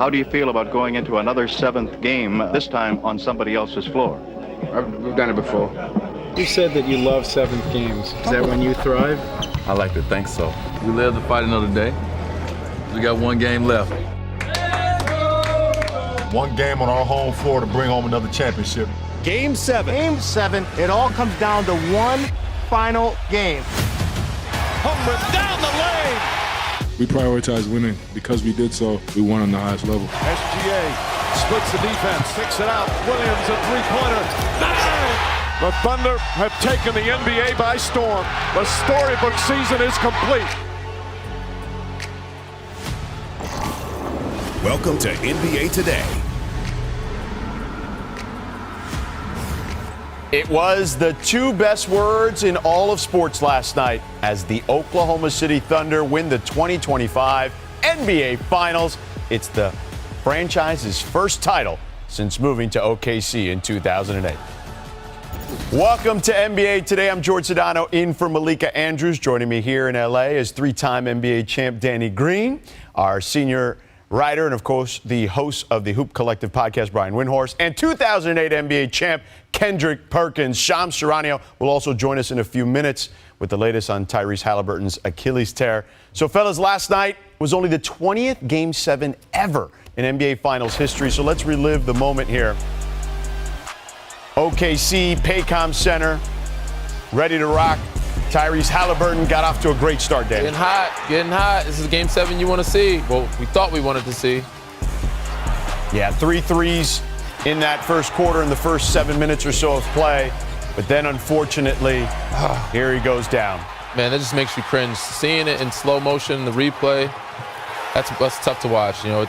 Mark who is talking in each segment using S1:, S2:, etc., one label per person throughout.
S1: How do you feel about going into another seventh game, this time on somebody else's floor?
S2: We've done it before.
S3: You said that you love seventh games. Is that when you thrive?
S4: I like to think so. We live to fight another day. We got one game left.
S5: One game on our home floor to bring home another championship.
S6: Game 7.
S7: Game 7. It all comes down to one final game.
S6: Home run down the lane.
S3: We prioritize winning. Because we did so, we won on the highest level.
S6: SGA splits the defense, kicks it out. Williams, a three-pointer. Bang! The Thunder have taken the NBA by storm. The storybook season is complete.
S8: Welcome to NBA Today.
S9: It was the two best words in all of sports last night as the Oklahoma City Thunder win the 2025 NBA Finals. It's the franchise's first title since moving to OKC in 2008. Welcome to NBA Today. I'm George Sedano in for Malika Andrews. Joining me here in LA is three-time NBA champ Danny Green, our senior writer and, of course, the host of the Hoop Collective podcast, Brian Windhorst, and 2008 NBA champ Kendrick Perkins. Shams Charania will also join us in a few minutes with the latest on Tyrese Halliburton's Achilles tear. So, fellas, last night was only the 20th Game 7 ever in NBA Finals history. So let's relive the moment here. OKC, Paycom Center, ready to rock. Tyrese Halliburton got off to a great start, Dan.
S10: Getting hot. This is Game 7 you want to see. Well, we thought we wanted to see.
S9: Yeah, 3 threes in that first quarter in the first 7 minutes or so of play. But then, unfortunately, here he goes down.
S10: Man, that just makes you cringe. Seeing it in slow motion, the replay, that's tough to watch, you know.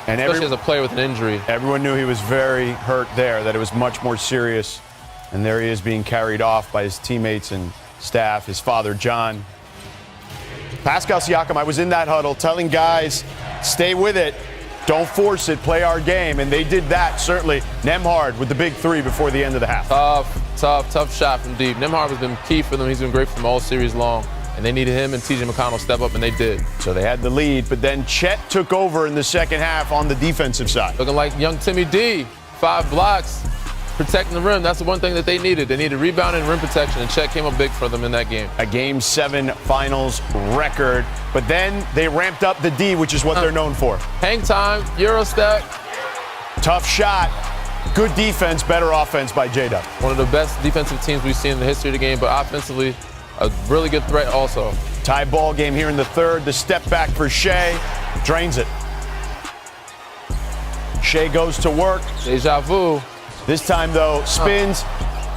S10: And especially as a player with an injury.
S9: Everyone knew he was very hurt there, that it was much more serious. And there he is being carried off by his teammates and staff, his father, John. Pascal Siakam, I was in that huddle telling guys, stay with it. Don't force it. Play our game. And they did that, certainly. Nembhard with the big three before the end of the half.
S10: Tough shot from deep. Nembhard has been key for them. He's been great for them all series long. And they needed him and T.J. McConnell step up, and they did.
S9: So they had the lead, but then Chet took over in the second half on the defensive side.
S10: Looking like young Timmy D, 5 blocks, protecting the rim. That's the one thing that they needed. They needed rebounding and rim protection, and Chet came up big for them in that game.
S9: A Game 7 Finals record, but then they ramped up the D, which is what they're known for.
S10: Hang time, Euro step.
S9: Tough shot. Good defense, better offense by J-Dub.
S10: One of the best defensive teams we've seen in the history of the game, but offensively, a really good threat also.
S9: Tie ball game here in the third. The step back for Shea. Drains it. Shea goes to work.
S10: Deja vu.
S9: This time, though, spins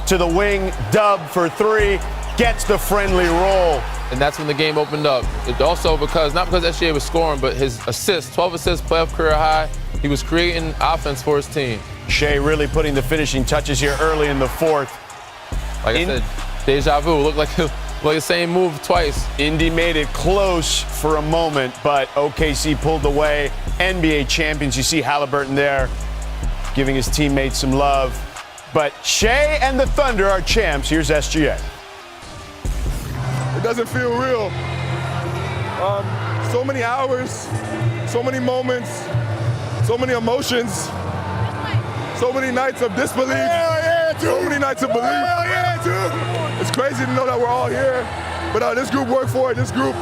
S9: to the wing. Dub for 3. Gets the friendly roll.
S10: And that's when the game opened up. It also not because SGA was scoring, but his assists, 12 assists, playoff career high. He was creating offense for his team.
S9: Shea really putting the finishing touches here early in the fourth.
S10: Like I said, deja vu. Looked like the same move twice.
S9: Indy made it close for a moment, but OKC pulled away. NBA champions. You see Halliburton there giving his teammates some love. But Shea and the Thunder are champs. Here's SGA.
S5: It doesn't feel real. So many hours, so many moments, so many emotions, so many nights of disbelief. So many nights of belief. It's crazy to know that we're all here, but this group worked for it. This group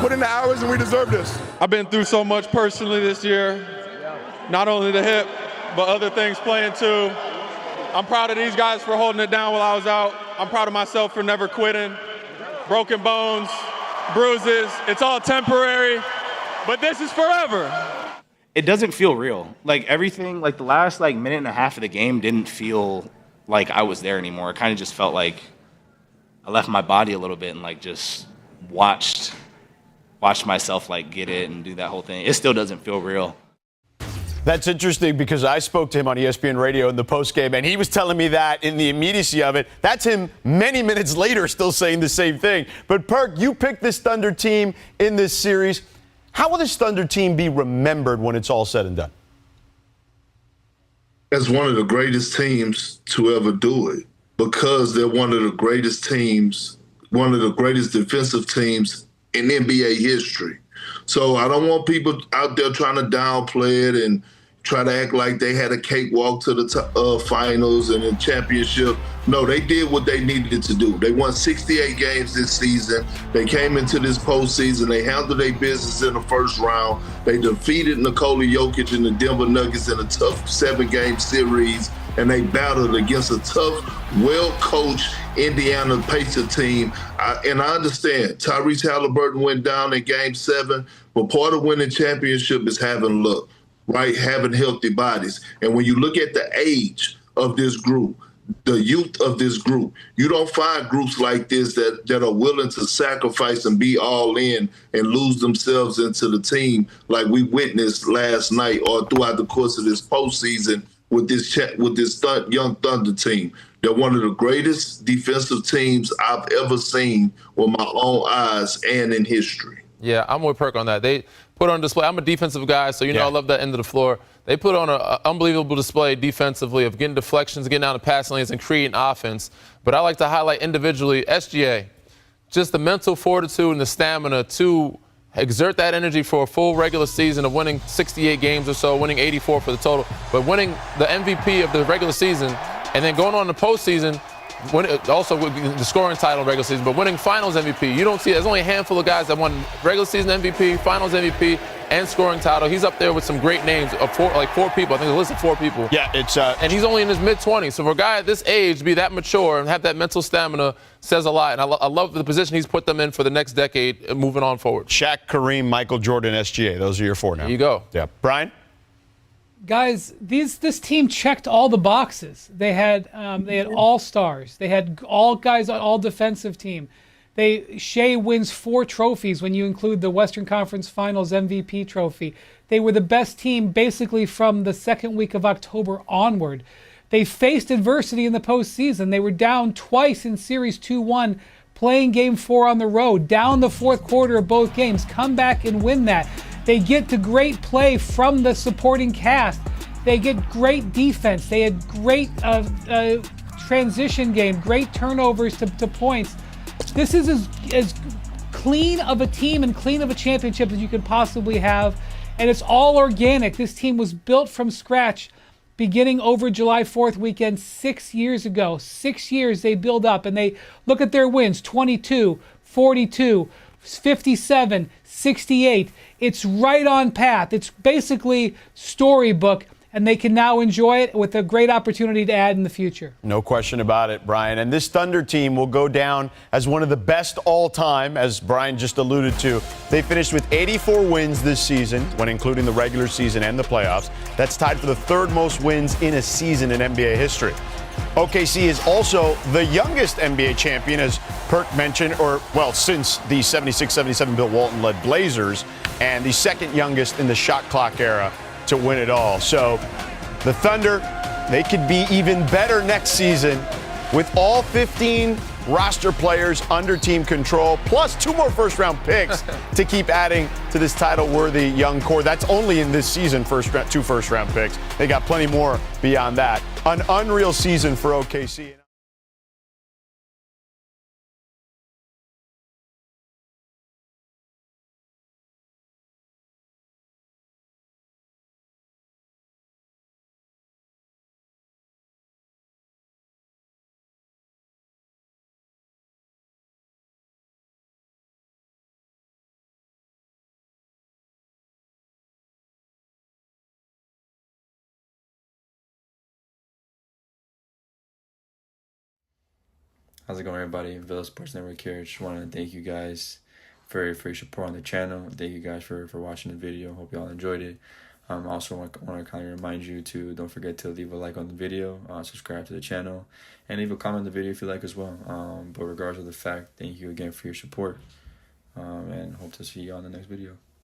S5: put in the hours, and we deserve this.
S11: I've been through so much personally this year, not only the hip, but other things playing too. I'm proud of these guys for holding it down while I was out. I'm proud of myself for never quitting. Broken bones, bruises, it's all temporary, but this is forever.
S2: It doesn't feel real. Like everything, like the last minute and a half of the game didn't feel like I was there anymore. It kind of just felt like I left my body a little bit and just watched myself get it and do that whole thing. It still doesn't feel real.
S9: That's interesting because I spoke to him on ESPN Radio in the postgame, and he was telling me that in the immediacy of it. That's him many minutes later still saying the same thing. But, Perk, you picked this Thunder team in this series. How will this Thunder team be remembered when it's all said and done?
S12: As one of the greatest teams to ever do it, because they're one of the greatest teams, one of the greatest defensive teams in NBA history. So I don't want people out there trying to downplay it and try to act like they had a cakewalk to the finals and the championship. No, they did what they needed to do. They won 68 games this season. They came into this postseason. They handled their business in the first round. They defeated Nikola Jokic and the Denver Nuggets in a tough 7-game series. And they battled against a tough, well-coached Indiana Pacers team. And I understand Tyrese Halliburton went down in Game 7, but part of winning championship is having luck, right? Having healthy bodies. And when you look at the age of this group, the youth of this group, you don't find groups like this that are willing to sacrifice and be all in and lose themselves into the team like we witnessed last night or throughout the course of this postseason with this young Thunder team. They're one of the greatest defensive teams I've ever seen with my own eyes and in history.
S10: Yeah, I'm with Perk on that. They put on display. I'm a defensive guy, so I love that end of the floor. They put on an unbelievable display defensively of getting deflections, getting down the passing lanes, and creating offense. But I like to highlight individually SGA, just the mental fortitude and the stamina to exert that energy for a full regular season of winning 68 games or so, winning 84 for the total, but winning the MVP of the regular season and then going on the postseason, also the scoring title regular season, but winning finals MVP. You don't see, there's only a handful of guys that won regular season MVP, finals MVP, and scoring title. He's up there with some great names of four people. I think it's a list of 4 people.
S9: Yeah, it's
S10: and he's only in his mid-20s. So for a guy at this age to be that mature and have that mental stamina says a lot. And I love the position he's put them in for the next decade moving on forward.
S9: Shaq, Kareem, Michael Jordan, SGA. Those are your 4 now.
S10: There you go.
S9: Yeah. Brian?
S13: Guys, this team checked all the boxes. They had all-stars. They had all guys on all defensive team. Shea wins 4 trophies when you include the Western Conference Finals MVP trophy. They were the best team basically from the second week of October onward. They faced adversity in the postseason. They were down twice in Series 2-1, playing Game 4 on the road, down the fourth quarter of both games, come back and win that. They get to great play from the supporting cast. They get great defense. They had great transition game, great turnovers to points. This is as clean of a team and clean of a championship as you could possibly have, and it's all organic. This team was built from scratch beginning over July 4th weekend 6 years ago. 6 years they build up, and they look at their wins, 22, 42, 57, 68. It's right on path. It's basically storybook, and they can now enjoy it with a great opportunity to add in the future.
S9: No question about it, Brian. And this Thunder team will go down as one of the best all time, as Brian just alluded to. They finished with 84 wins this season, when including the regular season and the playoffs. That's tied for the 3rd most wins in a season in NBA history. OKC is also the youngest NBA champion, as Perk mentioned, since the 76-77 Bill Walton-led Blazers, and the 2nd youngest in the shot clock era to win it all. So the Thunder, they could be even better next season with all 15 roster players under team control, plus 2 more first-round picks to keep adding to this title-worthy young core. That's only in this season, 2 first-round picks. They got plenty more beyond that. An unreal season for OKC.
S14: How's it going, everybody? Villa Sports Network here. Just want to thank you guys for your support on the channel. Thank you guys for watching the video. Hope you all enjoyed it. I also want to kind of remind you to don't forget to leave a like on the video, subscribe to the channel, and leave a comment on the video if you like as well. But regardless of the fact, thank you again for your support, and hope to see you on the next video.